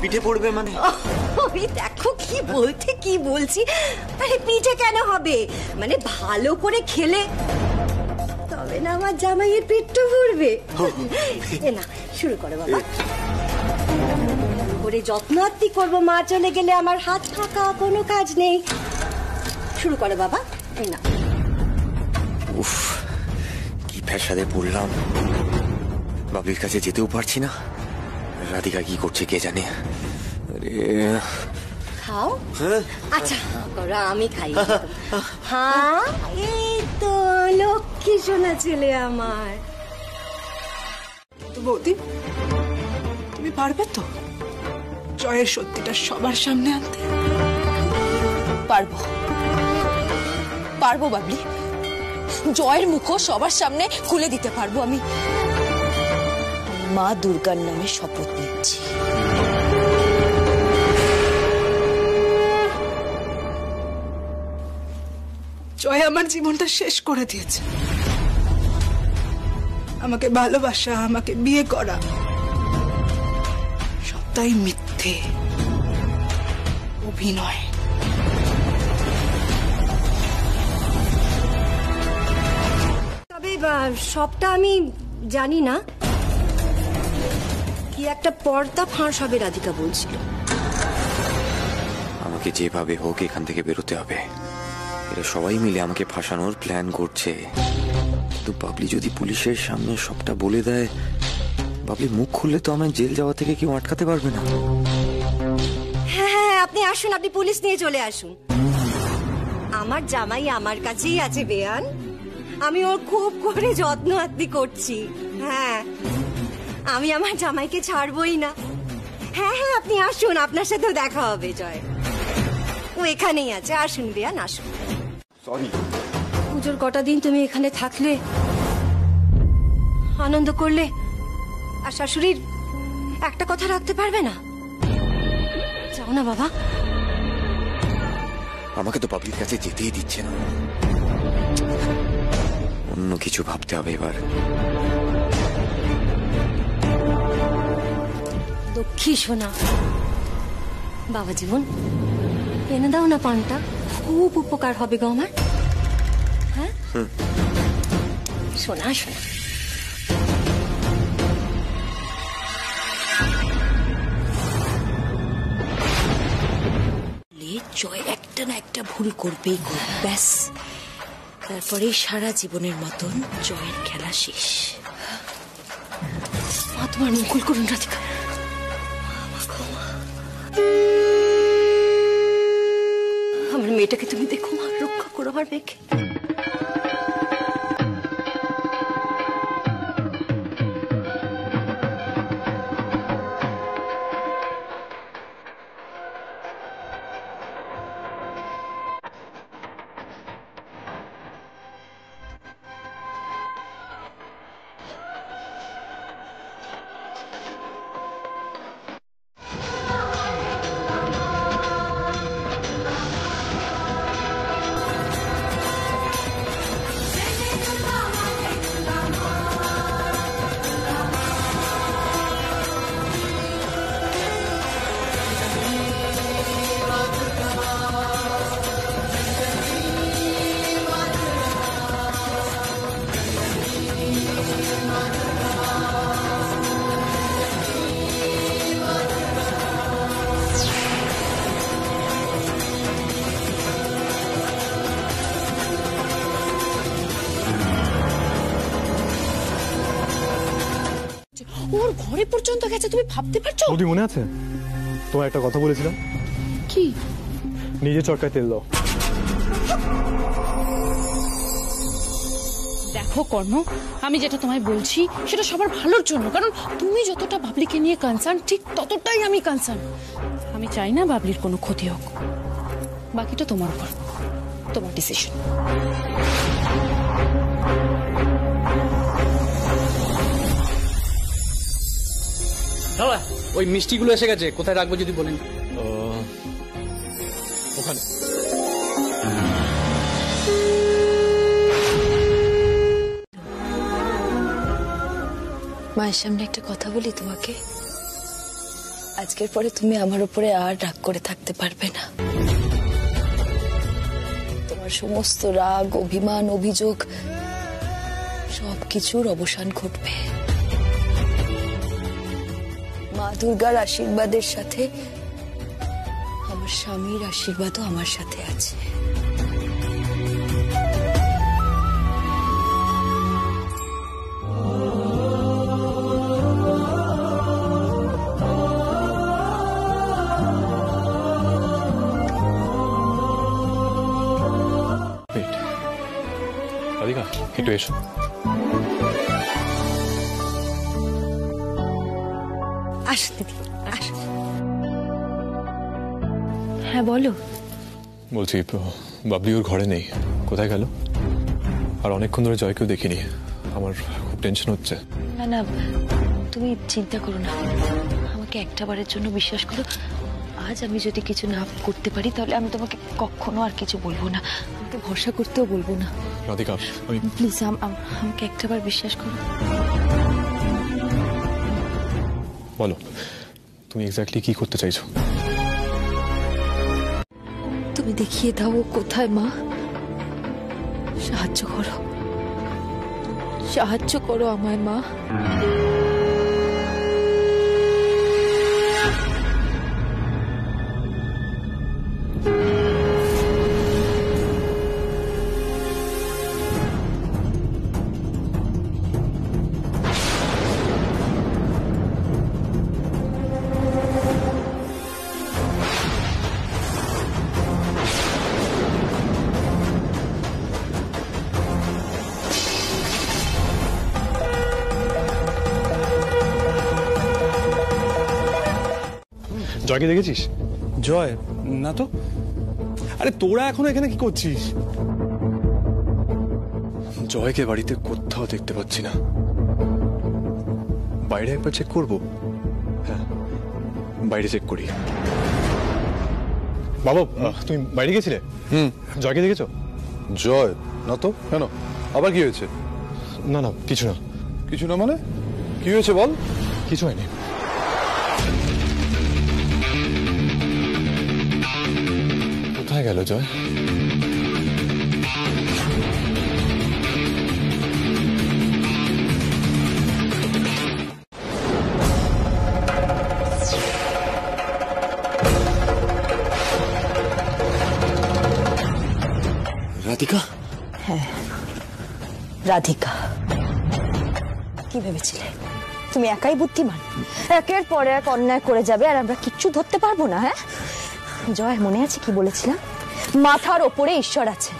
পিঠে পড়বে মানে? ওই দেখো কি বলতে কি বলছি। আরে পিঠে কেন হবে, মানে ভালো করে খেলে তবে না আমার জামাইয়ের পেটটা ভরবে। এ না, শুরু করো বাবা। করে যত্ন আত্তি করবো, মা চলে গেলে আমার হাত ফাঁকা, কোনো কাজ নেই। শুরু করো বাবা। এই না। উফ, কি ফ্যাসাদে পড়লাম। বাবলির কাছে যেতেও পারছি না। রাধিকা কি করছে কে জানে। খাও। আচ্ছা করো, আমি খাই। হ্যাঁ, এই তো লক্ষ্মী সোনা ছেলে আমার। বৌদি, তুমি পারবে তো জয়ের সত্যিটা সবার সামনে আনতে? পারবো পারবো বাবলি, জয়ের মুখও সবার সামনে খুলে দিতে পারবো। আমি মা দুর্গার নামে শপথ নিচ্ছি। জয় আমার জীবনটা শেষ করে দিয়েছে। আমাকে ভালোবাসা, আমাকে বিয়ে করা সবটাই মিথ্যে, অভিনয়। তবে সবটা আমি জানি না, কি একটা পর্দা ফাঁস হবে রাধিকা বলছিল। আমাকে যেভাবে হোক এখান থেকে বেরোতে হবে। এরা সবাই মিলে আমাকে ফাঁসানোর প্ল্যান করছে। কিন্তু বাবলি যদি পুলিশের সামনে সবটা বলে দেয়, বাবলি মুখ খুললে তো আমায় জেল যাওয়া থেকে কেউ আটকাতে পারবে না। হ্যাঁ হ্যাঁ, আপনি আসুন, আপনি পুলিশ নিয়ে চলে আসুন। আমার জামাই আমার কাছেই আছে বেয়ান, আমি ওর খুব করে যত্ন আত্তি করছি। হ্যাঁ, আমি আমার জামাইকে ছাড়বই না। হ্যাঁ হ্যাঁ, আপনি আসুন, আপনার সাথেও দেখা হবে। জয় ও এখানেই আছে, আসুন বেয়ান আসুন। সরি। পুজোর কটা দিন তুমি এখানে থাকলে, আনন্দ করলে, আর শাশুড়ির একটা কথা রাখতে পারবে না? যাও না বাবা। আমাকে তো বাবলির কাছে যেতেই দিচ্ছে না। অন্য কিছু ভাবতে হবে এবার। লক্ষ্মী সোনা, বাবা জীবন এনে দাও না পানটা, খুব উপকার হবে গো আমার। হ্যাঁ সোনা সোনা। জয় একটা না একটা ভুল করবেই করবে, ব্যাস তারপরে সারা জীবনের মতন জয়ের খেলা শেষ। মা তোমার মঙ্গল করুন রাধিকা। আমার মেয়েটাকে তুমি দেখো মা, রক্ষা করো আমার মেয়েকে। ওর ঘরে পর্যন্ত গেছে, তুমি ভাবতে পারছো? বৌদি মনে আছে তোমার একটা কথা বলেছিলাম? কি? নিজে চটকায় তেল দাও। দেখো কর্ণ, আমি যেটা তোমায় বলছি সেটা সবার ভালোর জন্য, কারণ তুমি যতটা বাবলিকে নিয়ে কনসার্ন ঠিক ততটাই আমি কনসার্ন। আমি চাই না বাবলির কোনো ক্ষতি হোক। বাকিটা তোমার উপর, তোমার ডিসিশন। দাদা, ওই মিষ্টিগুলো এসে গেছে, কোথায় রাখবো যদি বলেন। ওখানে। মায়ের সামনে একটা কথা বলি তোমাকে। আজকের পরে তুমি আমার উপরে আর রাগ করে থাকতে পারবে না। তোমার সমস্ত রাগ, অভিমান, অভিযোগ সবকিছুর অবসান ঘটবে। মা দুর্গার আশীর্বাদের সাথে আমার স্বামীর আশীর্বাদও আমার সাথে আছে। রাধিকা একটু এসো। আসুন দিদি, আসুন। হ্যাঁ বলো। বলছি বাবলি ওর ঘরে নেই, কোথায় গেল? আর অনেকক্ষণ ধরে জয়কেও দেখিনি, আমার খুব টেনশন হচ্ছে। না না, তুমি চিন্তা করো না, আমাকে একটা বারের জন্য বিশ্বাস করো। আজ আমি যদি কিছু না করতে পারি তাহলে আমি তোমাকে কখনো আর কিছু বলবো না, আমাকে ভরসা করতেও বলবো না। রাধিকা আমি প্লিজ আমাকে একটাবার বিশ্বাস করো। বলো তুমি এক্স্যাক্টলি কি করতে চাইছো? তুমি দেখিয়ে দাও ও কোথায় মা, সাহায্য করো, সাহায্য করো আমায় মা। জয়কে দেখেছিস? জয় না তো। আরে তোরা এখন এখানে কি করছিস? জয়কে বাড়িতে কোথাও দেখতে পাচ্ছি না। বাইরে একবার চেক করবো। হ্যাঁ বাইরে চেক করি। বাবা তুমি বাইরে গেছিলে? জয়কে দেখেছো? জয় না তো। কেন, আবার কি হয়েছে? না না কিছু না। কিছু না মানে কি হয়েছে বল। কিছু হয়নি। কোথায় গেল জয়? রাধিকা? হ্যাঁ রাধিকা। কি ভেবেছিলে তুমি একাই বুদ্ধিমান, একের পর এক অন্যায় করে যাবে আর আমরা কিচ্ছু ধরতে পারবো না? হ্যাঁ জয়, মনে আছে কি বলেছিলাম? মাথার ওপরে ঈশ্বর আছে,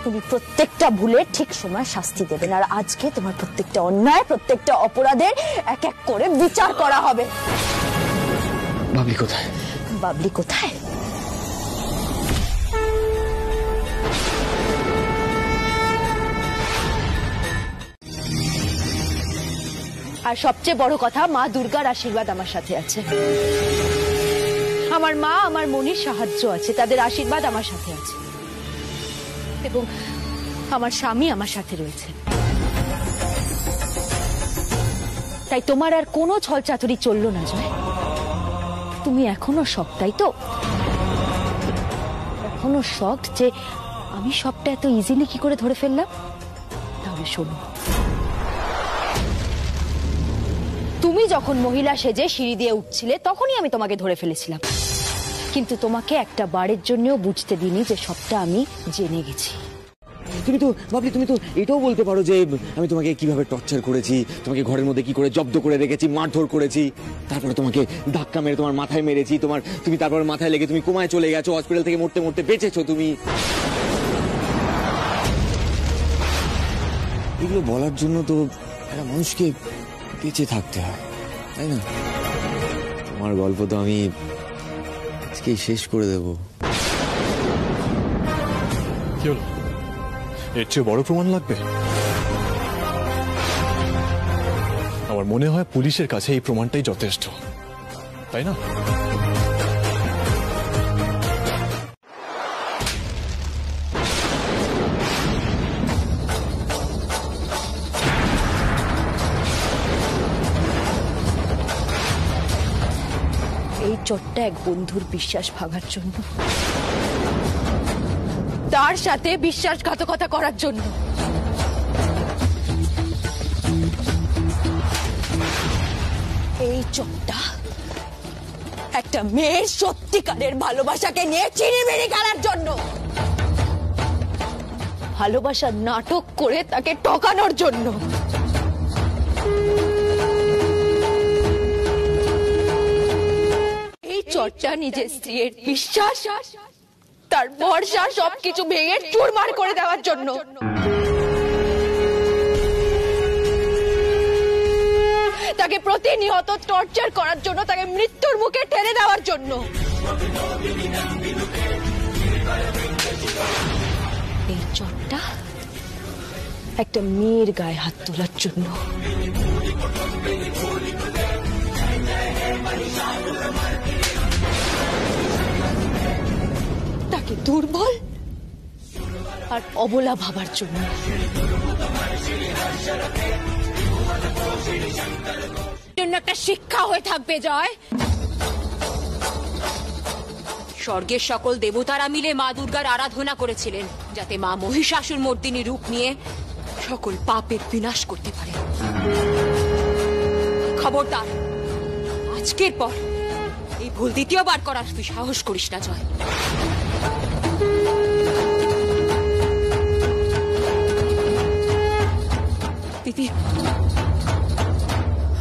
উনি প্রত্যেকটা ভুলের ঠিক সময় শাস্তি দেবেন। আর আজকে তোমার প্রত্যেকটা অন্যায়, প্রত্যেকটা অপরাধের এক এক করে বিচার করা হবে। বাবলি কোথায়? বাবলি কোথায়? আর সবচেয়ে বড় কথা, মা দুর্গার আশীর্বাদ আমার সাথে আছে। আমার মা, আমার মনির সাহায্য আছে, তাদের আশীর্বাদ আমার সাথে আছে, এবং আমার স্বামী আমার সাথে রয়েছে। তাই তোমার আর কোনো ছলচাতুরি চললো না জয়। তুমি এখনো শক, তাই তো? এখনো শক যে আমি সবটা এত ইজিলি কি করে ধরে ফেললাম? তাহলে শোনো, তুমি যখন মহিলা সেজে সিঁড়ি দিয়ে উঠছিলে তখনই আমি তোমাকে ধরে ফেলেছিলাম, কিন্তু তোমাকে একটা বারের জন্যও বুঝতে দিইনি যে সবটা আমি জেনে গেছি। তুমি তো বাবলি, তুমি তো এটাও বলতে পারো যে আমি তোমাকে কিভাবে টর্চার করেছি, তোমাকে ঘরের মধ্যে কি করে জব্দ করে রেখেছি, মারধর করেছি, তারপরে তোমাকে ধাক্কা মেরে তোমার মাথায় মেরেছি, তুমি তারপরে মাথায় লেগে তুমি কোমায় চলে গেছো, হসপিটাল থেকে মরতে মরতে বেঁচেছো তুমি। এগুলো বলার জন্য তো একটা মানুষকে বেঁচে থাকতে হয়, তাই না? তোমার গল্প তো আমি আজকেই শেষ করে দেব। কি হলো? এর চেয়ে বড় প্রমাণ লাগবে? আমার মনে হয় পুলিশের কাছে এই প্রমাণটাই যথেষ্ট, তাই না? চোটটা এক বন্ধুর বিশ্বাস ভাঙার জন্য, তার সাথে বিশ্বাসঘাতকতা করার জন্য। এই চোটটা একটা মেয়ের সত্যিকারের ভালোবাসাকে নিয়ে চিনিমিনি খেলার জন্য, ভালোবাসার নাটক করে তাকে ঠকানোর জন্য। এই চর্চা নিজের স্ত্রীর বিশ্বাস, তার ভরসা সবকিছু ভেঙে চুরমার করে দেওয়ার জন্য। তাকে প্রতিনিয়ত টর্চার করার জন্য, তাকে মৃত্যুর মুখে ঠেলে দেওয়ার জন্য। এই চটটা একটা মেয়ের গায়ে হাত তোলার জন্য। তাকে দুর্বল আর অবলা ভাবার জন্য। একটা শিক্ষা হয়ে থাকবে জয়। স্বর্গের সকল দেবতারা মিলে মা দুর্গার আরাধনা করেছিলেন, যাতে মা মহিষাসুর মর্দিনী রূপ নিয়ে সকল পাপের বিনাশ করতে পারে। খবরদার, আজকের পর এই ভুল দ্বিতীয়বার করার তুই সাহস করিস না জয়। দিদি,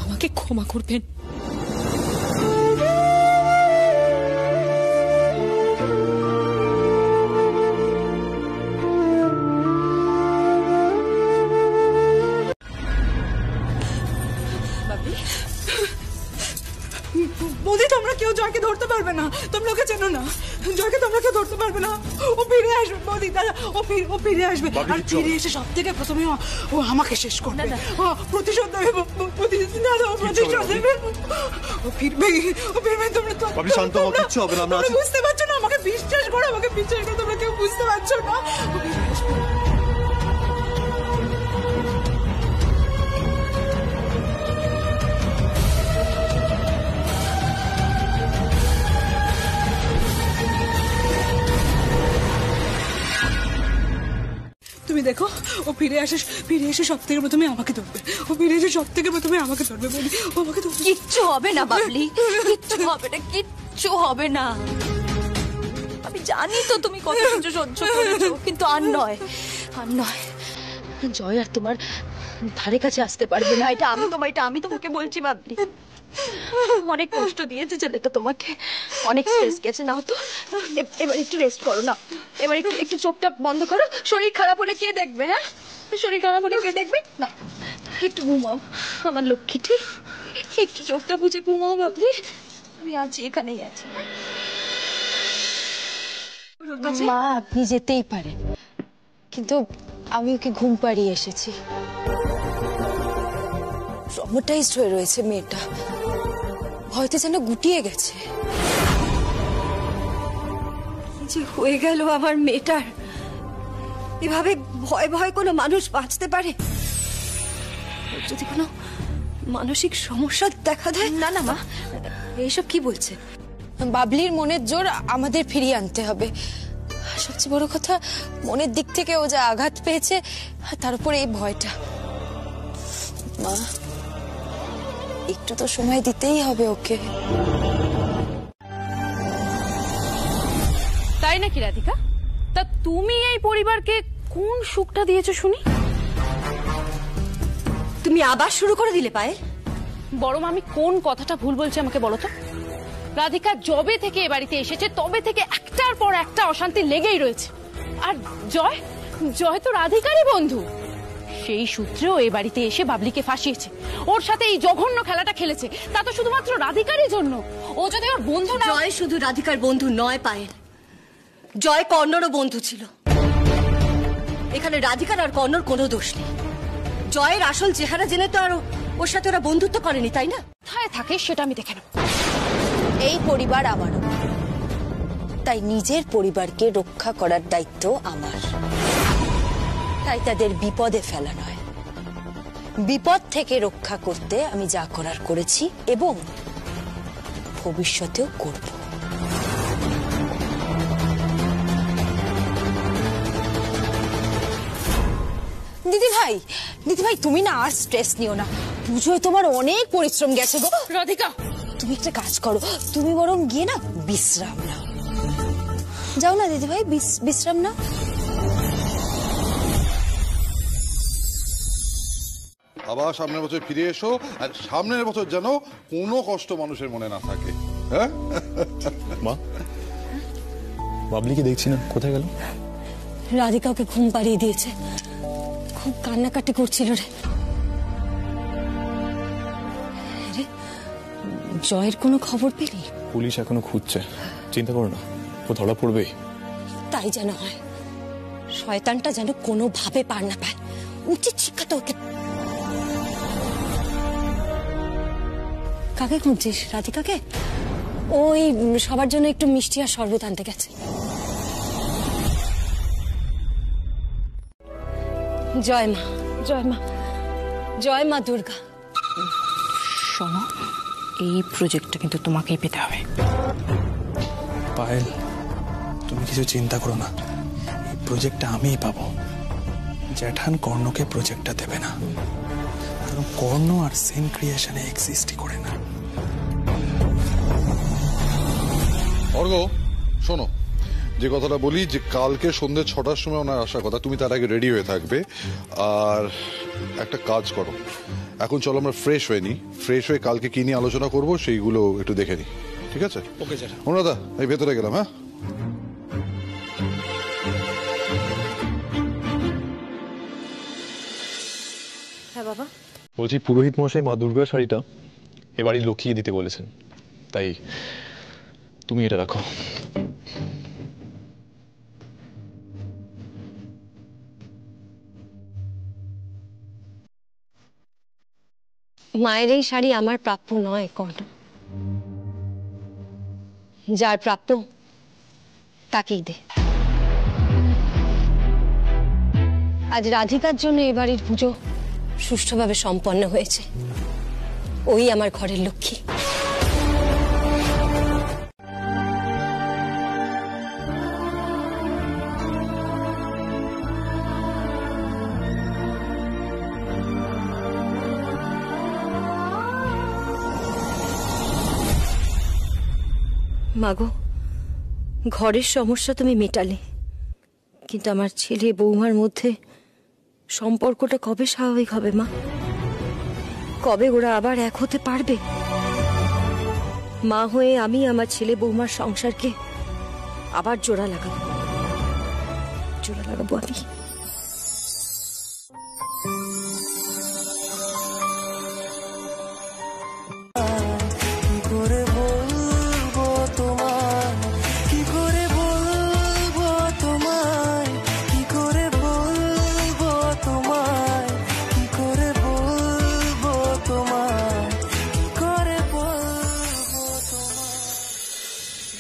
আমাকে ক্ষমা করবেন। বৌদি, তোমরা কেউ জয়কে ধরতে পারবে না। তোমরা ওকে চেনো না। জয়কে তোমরা কেউ ধরতে পারবে না। ও ফিরে আসবে বৌদি, দাদা, ও ফিরে আসবে। আর ফিরে এসে সব থেকে প্রথমে ও আমাকে শেষ করবে। ও প্রতিশোধ দেবে, দাদা, ও প্রতিশোধ দেবে। ও ফিরবে, তোমরা তো শান্ত হও, কিচ্ছু হবে না। আমরা বুঝতে পারছো না, আমাকে বিশ্বাস করো, আমাকে বিশ্বাস করো, তোমরা কেউ বুঝতে পারছো না। তুমি দেখো, ও ফিরে এসে সব থেকে প্রথমে আমাকে ধরবে। ও ফিরে এসে সব থেকে প্রথমে আমাকে ধরবে। বলি, ও আমাকে ধরবে। কিচ্ছু হবে না বাবলি, কিচ্ছু হবে না, কিচ্ছু হবে না। আমি জানি তো তুমি কত কিছু সহ্য করেছো, কিন্তু আর নয়, আর নয়। জয় আর তোমার ধারে কাছে আসতে পারবে না। এটা আমি তোমাকে বলছি বাবলি। অনেক কষ্ট দিয়েছে ছেলেটা তোমাকে, অনেক স্ট্রেস গেছে। নাও তো, এবার একটু রেস্ট করো না। এবার একটু চোখটা বন্ধ করো। শরীর খারাপ হলে কে দেখবে? হ্যাঁ, শরীর খারাপ হলে কে দেখবে? না, একটু ঘুমাও আমার লক্ষ্মীটি, একটু চোখটা বুঝে ঘুমাও বাবলি। আমি আছি, এখানেই আছি। মা, আপনি যেতেই পারেন, কিন্তু আমি ওকে ঘুম পাড়িয়ে এসেছি। ট্রমাটাইজড হয়ে রয়েছে মেয়েটা, হয়তো যেন গুটিয়ে গেছে। কি যে হয়ে গেল আমার মেয়েটার! এভাবে ভয় ভয় কোনো মানুষ বাঁচতে পারে? যদি কোনো মানসিক সমস্যা দেখা দেয়? না না মা, এইসব কি বলছে? বাবলির মনের জোর আমাদের ফিরিয়ে আনতে হবে। সবচেয়ে বড় কথা, মনের দিক থেকে ও যা আঘাত পেয়েছে, তার উপরে এই ভয়টা। মা, একটু তো সময় দিতেই হবে ওকে। তাই নাকি রাধিকা? তা তুমি এই পরিবারকে কোন সুখটা দিয়েছো শুনি? তুমি আবার শুরু করে দিলে পায়েল। বড় মামি কোন কথাটা ভুল বলছে আমাকে বলো তো। রাধিকা যবে থেকে এ বাড়িতে এসেছে তবে থেকে একটার পর একটা অশান্তি লেগেই রয়েছে। আর জয়, জয় তো রাধিকারই বন্ধু। সেই সূত্রেও এ বাড়িতে এসে বাবলিকে ফাঁসিয়েছে, ওর সাথে এই জঘন্য খেলাটা খেলেছে। তা তো শুধুমাত্র রাধিকারই জন্য। ও যদি ওর বন্ধু না। জয় শুধু রাধিকার বন্ধু নয় পায়েল, জয় কর্ণরও বন্ধু ছিল। এখানে রাধিকার আর কর্ণর কোনো দোষ নেই। জয়ের আসল চেহারা জেনে তো আর ওর সাথে ওরা বন্ধুত্ব করেনি, তাই না? কোথায় থাকে সেটা আমি দেখে নেব। এই পরিবার আমারও, তাই নিজের পরিবারকে রক্ষা করার দায়িত্ব আমার। তাই তাদের বিপদে ফেলা নয়, বিপদ থেকে রক্ষা করতে আমি যা করার করেছি, এবং ভবিষ্যতেও করব। দিদি ভাই তুমি না আর স্ট্রেস নিও না, পুজোয় তোমার অনেক পরিশ্রম গেছে গো। রাধিকা, তুমি একটা কাজ করো, তুমি বরং গিয়ে না বিশ্রাম নাও। যাও না দিদি ভাই, বিশ্রাম নাও। আবার সামনের বছর ফিরে এসো, আর সামনের বছর যেন কোনো কষ্ট মানুষের মনে না থাকে। হ্যাঁ মা, বাবলিকে দেখছি না, কোথায় গেল? রাধিকা ওকে ঘুম পাড়িয়ে দিয়েছে, খুব কান্নাকাটি করছিল রে। রে, জয়ের কোনো খবর পেলি? পুলিশ এখনো খুঁজছে, চিন্তা করো না, ও ধরা পড়বেই। তাই যেন হয়, শয়তানটা যেন কোনোভাবে পার না পায়। উচিত শিক্ষা তো ওকে। কাকে খুঁজছিস? রাধিকাকে? ওই সবার জন্য একটু মিষ্টি আর শরবত আনতে গেছে। জয় মা, জয় মা, জয় মা দুর্গা। শোনো, এই প্রজেক্টটা কিন্তু তোমাকেই পেতে হবে। পায়েল, তুমি কিছু চিন্তা করো না, এই প্রজেক্টটা আমিই পাবো। জ্যাঠান কর্ণকে প্রজেক্টটা দেবে না, কারণ কর্ণ আর সেন ক্রিয়েশনে এক্সিস্টই করে না। অর্ঘ শোনো, যে কথাটা বলি, যে কালকে সন্ধ্যে 6টার সময় ওনার আসার কথা, তুমি তার আগে রেডি হয়ে থাকবে। আর একটা কাজ করো, এখন চলো আমরা ফ্রেশ হয়ে নিই, ফ্রেশ হয়ে কালকে কি নিয়ে আলোচনা করবো সেইগুলো একটু দেখে নিই, ঠিক আছে? Okay sir. অনুরাধা, এই ভেতরে গেলাম। হ্যাঁ হ্যাঁ বাবা। বলছি, পুরোহিত মশাই মা দুর্গার শাড়িটা এবারই লক্ষ্মীকে দিতে বলেছেন, তাই তুমি এটা রাখো। মায়ের এই শাড়ি আমার প্রাপ্য নয় কর্ণ, যার প্রাপ্য তাকেই দে। আজ রাধিকার জন্য এ বাড়ির পুজো সুষ্ঠুভাবে সম্পন্ন হয়েছে, ওই আমার ঘরের লক্ষ্মী। মাগো, ঘরের সমস্যা তুমি মেটালে, কিন্তু আমার ছেলে বৌমার মধ্যে সম্পর্কটা কবে স্বাভাবিক হবে মা? কবে ওরা আবার এক হতে পারবে? মা হয়ে আমি আমার ছেলে বৌমার সংসারকে আবার জোড়া লাগাবো আমি।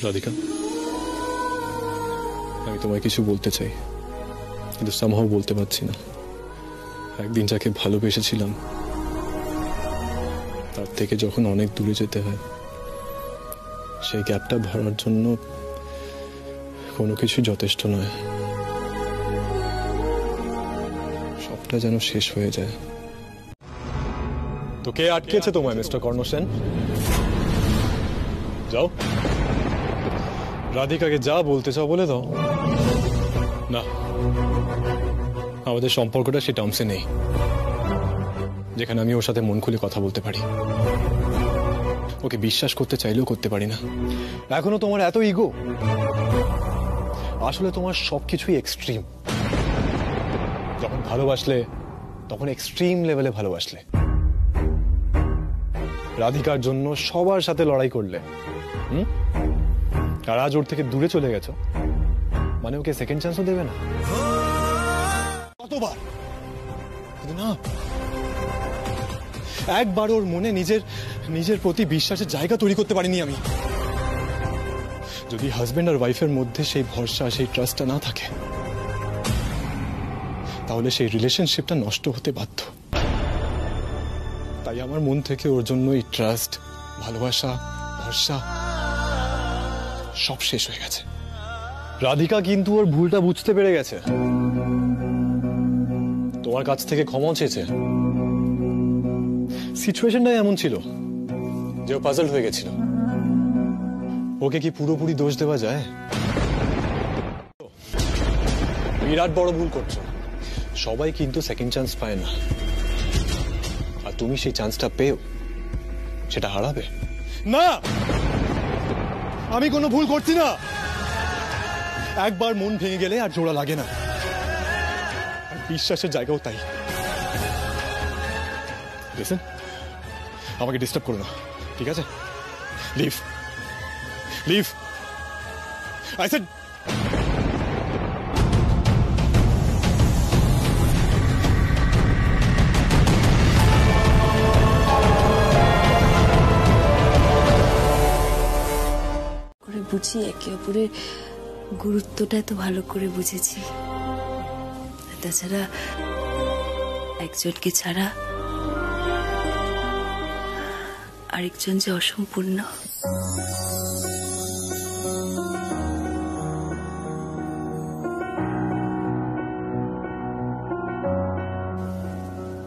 রাধিকা, আমি তোমায় কিছু বলতে চাই, কিন্তু সামহাও বলতে পারছি না। একদিন যাকে ভালোবেসেছিলাম তার থেকে যখন অনেক দূরে যেতে হয়, সেই গ্যাপটা ভরার জন্য কোনো কিছু যথেষ্ট নয়। সবটা যেন শেষ হয়ে যায়। তো কে আটকেছে তোমায়, মিস্টার কর্ণ সেন? যাও, রাধিকাকে যা বলতে চাও বলে দাও। না, আমাদের সম্পর্কটা সে টার্মসে নেই যেখানে আমি ওর সাথে মন খুলে কথা বলতে পারি। ওকে বিশ্বাস করতে চাইলেও করতে পারি না। এখনো তোমার এত ইগো। আসলে তোমার সবকিছুই এক্সট্রিম। যখন ভালোবাসলে তখন এক্সট্রিম লেভেলে ভালোবাসলে, রাধিকার জন্য সবার সাথে লড়াই করলে, আর আজ ওর থেকে দূরে চলে গেছো, মানে ওকে সেকেন্ড চান্সও দেবে না? কতবার না, একবার ওর মনে নিজের প্রতি বিশ্বাসের জায়গা তৈরি করতে পারিনি আমি। যদি হাজবেন্ড আর ওয়াইফের মধ্যে সেই ভরসা, সেই ট্রাস্টটা না থাকে, তাহলে সেই রিলেশনশিপটা নষ্ট হতে বাধ্য। তাই আমার মন থেকে ওর জন্য এই ট্রাস্ট, ভালোবাসা, ভরসা সব শেষ হয়ে গেছে। রাধিকা কিন্তু ওর ভুলটা বুঝতে পেরে গেছে, তোমার কাছ থেকে ক্ষমাও চেয়েছে। সিচুয়েশনটাই এমন ছিল যে ও পাজলড হয়ে গেছিল। ওকে কি পুরোপুরি দোষ দেওয়া যায়? বিরাট বড় ভুল করছো। সবাই কিন্তু সেকেন্ড চান্স পায় না, আর তুমি সেই চান্সটা পেও সেটা হারাবে না। আমি কোনো ভুল করছি না। একবার মন ভেঙে গেলে আর জোড়া লাগে না, আর বিশ্বাসের জায়গাও তাই। লিসেন, আমাকে ডিস্টার্ব করো না, ঠিক আছে? Leave, leave, I said. বুঝি একে অপরের গুরুত্বটা তো ভালো করে বুঝেছি। তাছাড়া একজনকে ছাড়া আরেকজন যে অসম্পূর্ণ।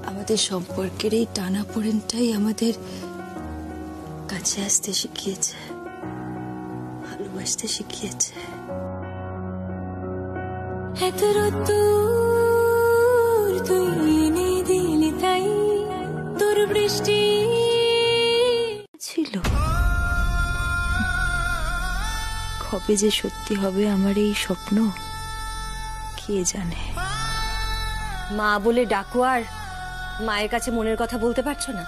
আমাদের সম্পর্কের এই টানাপোড়েনটাই আমাদের কাছে আসতে শিখিয়েছে, ভালোবাসতে শিখিয়েছে। এত রোদ্দুর তুই এনে দিলি তাই তোর বৃষ্টি ছিল। কবে যে সত্যি হবে আমার এই স্বপ্ন কে জানে। মা বলে ডাকো আর মায়ের কাছে মনের কথা বলতে পারছো না?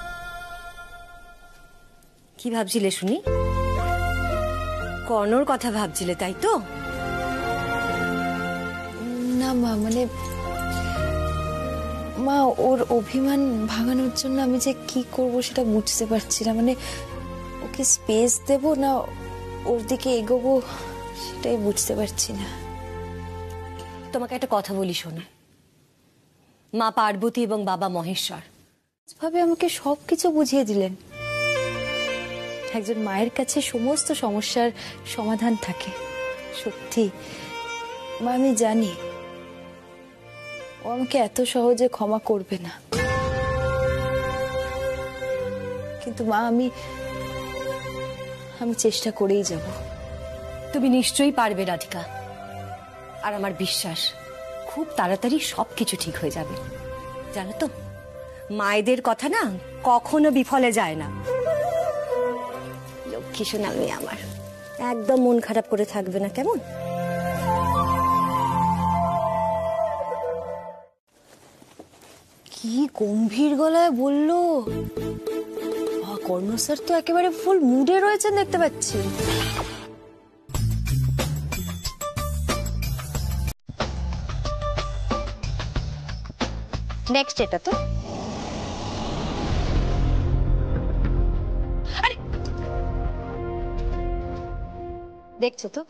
কি ভাবছিলে শুনি? কর্ণর কথা ভাবছিলে তাই তো? না মা, মানে মা ওর অভিমান ভাঙানোর জন্য আমি যে কি করব সেটা বুঝতে পারছি না। মানে ওকে স্পেস দেব না ওর দিকে এগোবো সেটাই বুঝতে পারছি না। তোমাকে একটা কথা বলি শোনো, মা পার্বতী এবং বাবা মহেশ্বর ভাবে আমাকে সবকিছু বুঝিয়ে দিলেন। একজন মায়ের কাছে সমস্ত সমস্যার সমাধান থাকে। সত্যি মা, আমি জানি ও আমাকে এত সহজে ক্ষমা করবে না, কিন্তু মা আমি চেষ্টা করেই যাব। তুমি নিশ্চয়ই পারবে রাধিকা, আর আমার বিশ্বাস খুব তাড়াতাড়ি সবকিছু ঠিক হয়ে যাবে। জানো তো, মায়েদের কথা না কখনো বিফলে যায় না। লক্ষ্মী সোনা মেয়ে আমার, একদম মন খারাপ করে থাকবে না, কেমন? কি গম্ভীর গলায় বললো। কর্ণ স্যার তো একেবারে ফুল মুডে রয়েছেন দেখতে পাচ্ছি। নেক্সট এটা তো দেখছো তো,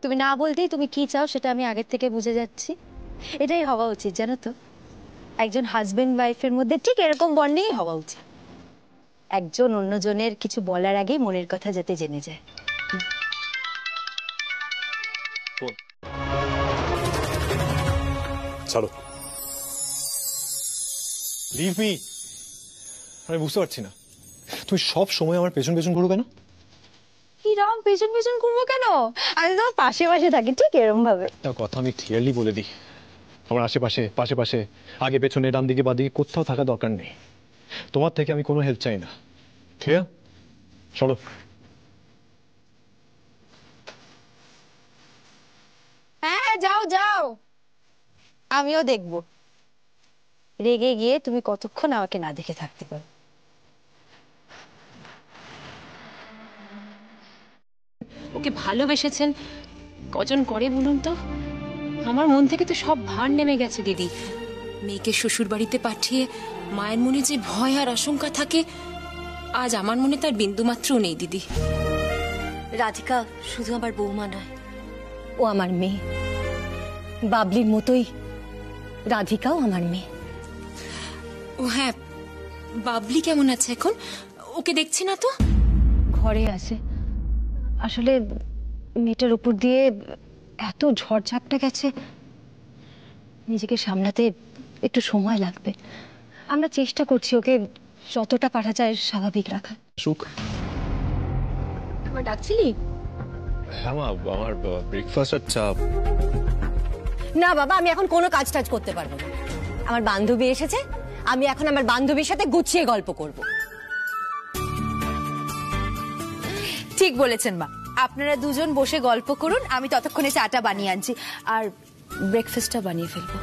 তুমি না বলতেই তুমি কি চাও সেটা আমি আগের থেকে বুঝে যাচ্ছি। এটাই হওয়া উচিত জানো তো, একজন হাজবেন্ড ওয়াইফের মধ্যে ঠিক এরকম বন্ডিং হওয়া উচিত। একজন অন্যজনের কিছু বলার আগে মনের কথা যাতে জেনে যায়। ছাড়ো, লিভ মি। আমি বুঝতে পারছি না তুমি সব সময় আমার পেছন পেছন ঘুরো কেন? কি রাম পেছন পেছন ঘুরবো কেন? আমি তোমার পাশে পাশে থাকি ঠিক এরকম ভাবে। কথা আমি ক্লিয়ারলি বলে দিই, আমার আশেপাশে পাশে পাশে আগে পেছনে ডান দিকে বাঁ দিকে কোথাও থাকা দরকার নেই। তোমার থেকে আমি কোনো হেল্প চাই না। ঠিক আছে, চলো। হ্যাঁ যাও যাও, আমিও দেখবো রেগে গিয়ে তুমি কতক্ষণ আমাকে না দেখে থাকতে পারো। ওকে ভালোবেসেছেন কজন করে বলুন তো? আমার মন থেকে তো সব ভার নেমে গেছে দিদি। মেয়েকে শ্বশুর বাড়িতে পাঠিয়ে মায়ের মনে যে ভয় আর আশঙ্কা থাকে, আজ আমার মনে তার বিন্দুমাত্রও নেই দিদি। রাধিকা শুধু আমার বৌমা নয়, ও আমার মেয়ে। বাবলির মতোই রাধিকাও আমার মেয়ে। ও হ্যাঁ, বাবলি কেমন আছে এখন? ওকে দেখছি না তো। ঘরে আছে, আসলে মেয়েটার উপর দিয়ে এত ঝড়ঝাপটা গেছে, নিজেকে সামলাতে একটু সময় লাগবে। আমরা চেষ্টা করছি ওকে যতটা পারা যায় স্বাভাবিক রাখা। সুখ, আমার ডাকছিলি? হ্যাঁ মা, আমার ব্রেকফাস্ট আর চা। না বাবা, আমি এখন কোনো কাজ টাজ করতে পারবো না। আমার বান্ধবী এসেছে, আমি এখন আমার বান্ধবীর সাথে গুছিয়ে গল্প করব। ঠিক বলেছেন মা, আপনারা দুজন বসে গল্প করুন, আমি ততক্ষণে চাটা বানিয়ে আনছি আর ব্রেকফাস্টটা বানিয়ে ফেলবো।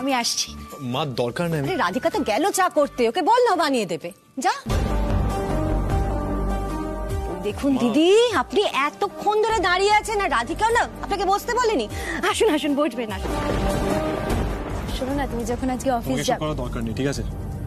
আমি আসছি। মা দরকার নেই। আরে রাধিকা তো গেল চা করতে, ওকে বল না বানিয়ে দেবে, যা। দেখুন দিদি, আপনি এতক্ষণ ধরে দাঁড়িয়ে আছেন আর রাধিকা না আপনাকে বসতে বলেনি। আসুন আসুন, বসবেন, আসুন। শোনো না, তুমি যখন আজকে অফিস তোমাকে এসব করার দরকার নেই, ঠিক আছে?